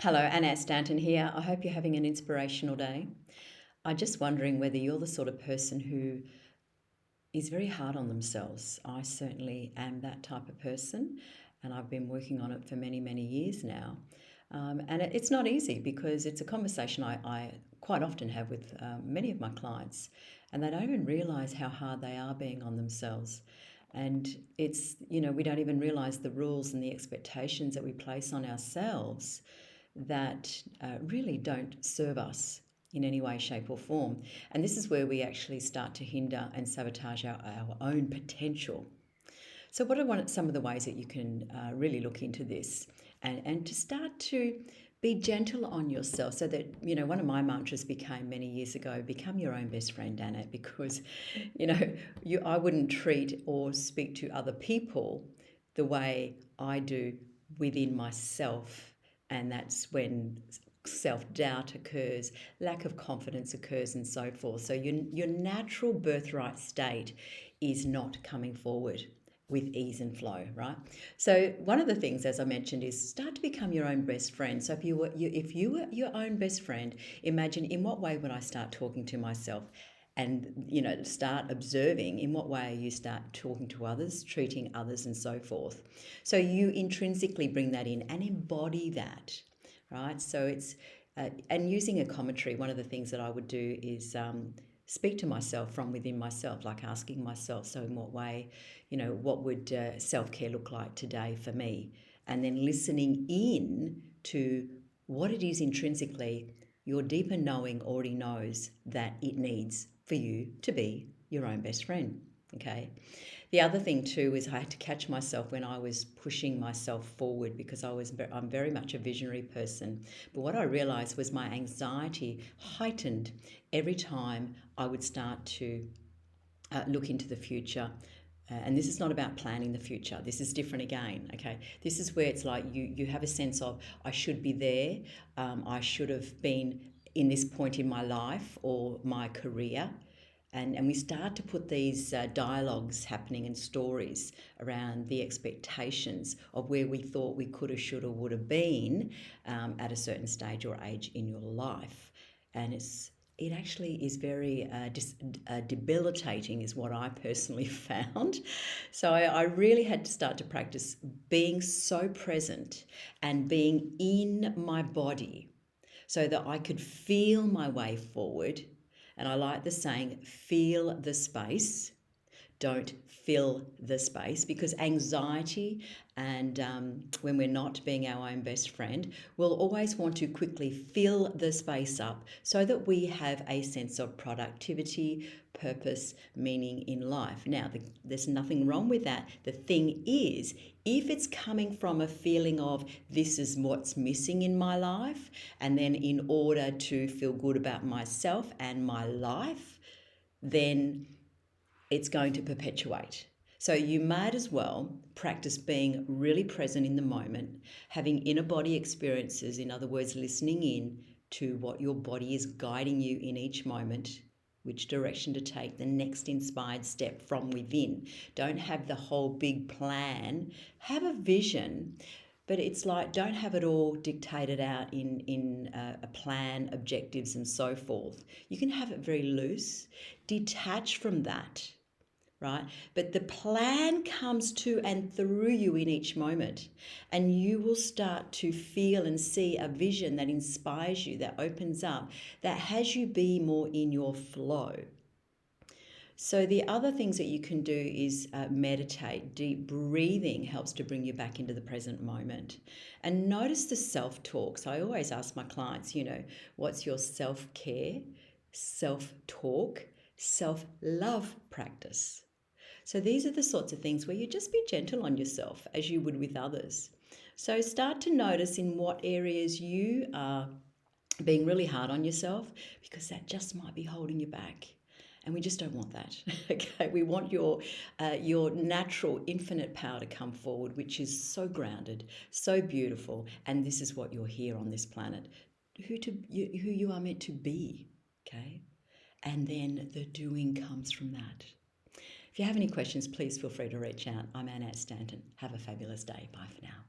Hello, Annette Stanton here. I hope you're having an inspirational day. I'm just wondering whether you're the sort of person who is very hard on themselves. I certainly am that type of person, and I've been working on it for many, many years now. It's not easy because it's a conversation I quite often have with many of my clients, and they don't even realize how hard they are being on themselves. And we don't even realize the rules and the expectations that we place on ourselves that really don't serve us in any way, shape, or form. And this is where we actually start to hinder and sabotage our own potential. So, what are some of the ways that you can really look into this and to start to be gentle on yourself so that, one of my mantras became many years ago, become your own best friend, Anna, because, I wouldn't treat or speak to other people the way I do within myself. And that's when self doubt occurs, lack of confidence occurs, and so forth. So, your natural birthright state is not coming forward with ease and flow, right? So one of the things, as I mentioned, is start to become your own best friend. So if you were your own best friend, imagine in what way would I start talking to myself, and start observing in what way you start talking to others, treating others, and so forth. So you intrinsically bring that in and embody that, right? So it's and using a commentary. One of the things that I would do is speak to myself from within myself, like asking myself, so in what way, what would self-care look like today for me? And then listening in to what it is intrinsically your deeper knowing already knows that it needs for you to be your own best friend. Okay. The other thing too is I had to catch myself when I was pushing myself forward because I'm very much a visionary person. But what I realized was my anxiety heightened every time I would start to look into the future. And this is not about planning the future. This is different again. Okay, this is where it's like you have a sense of I should be there. I should have been in this point in my life or my career. And we start to put these dialogues happening and stories around the expectations of where we thought we could have, should have, would have been at a certain stage or age in your life. And it actually is very debilitating, is what I personally found. So I really had to start to practice being so present and being in my body so that I could feel my way forward. And I like the saying, feel the space, don't fill the space, because anxiety and when we're not being our own best friend, we'll always want to quickly fill the space up so that we have a sense of productivity, purpose, meaning in life. Now, there's nothing wrong with that. The thing is, if it's coming from a feeling of this is what's missing in my life, and then in order to feel good about myself and my life, then it's going to perpetuate. So you might as well practice being really present in the moment, having inner body experiences, in other words, listening in to what your body is guiding you in each moment, which direction to take, the next inspired step from within. Don't have the whole big plan, have a vision. But it's like, don't have it all dictated out in a plan, objectives, and so forth. You can have it very loose, detach from that, right? But the plan comes to and through you in each moment, and you will start to feel and see a vision that inspires you, that opens up, that has you be more in your flow. So the other things that you can do is meditate. Deep breathing helps to bring you back into the present moment. And notice the self-talk. So I always ask my clients, what's your self-care, self-talk, self-love practice? So these are the sorts of things where you just be gentle on yourself as you would with others. So start to notice in what areas you are being really hard on yourself, because that just might be holding you back. And we just don't want that. Okay, we want your natural infinite power to come forward, which is so grounded, so beautiful, and this is what you're here on this planet, who you are meant to be. Okay, and then the doing comes from that. If you have any questions, please feel free to reach out. I'm Annette Stanton. Have a fabulous day. Bye for now.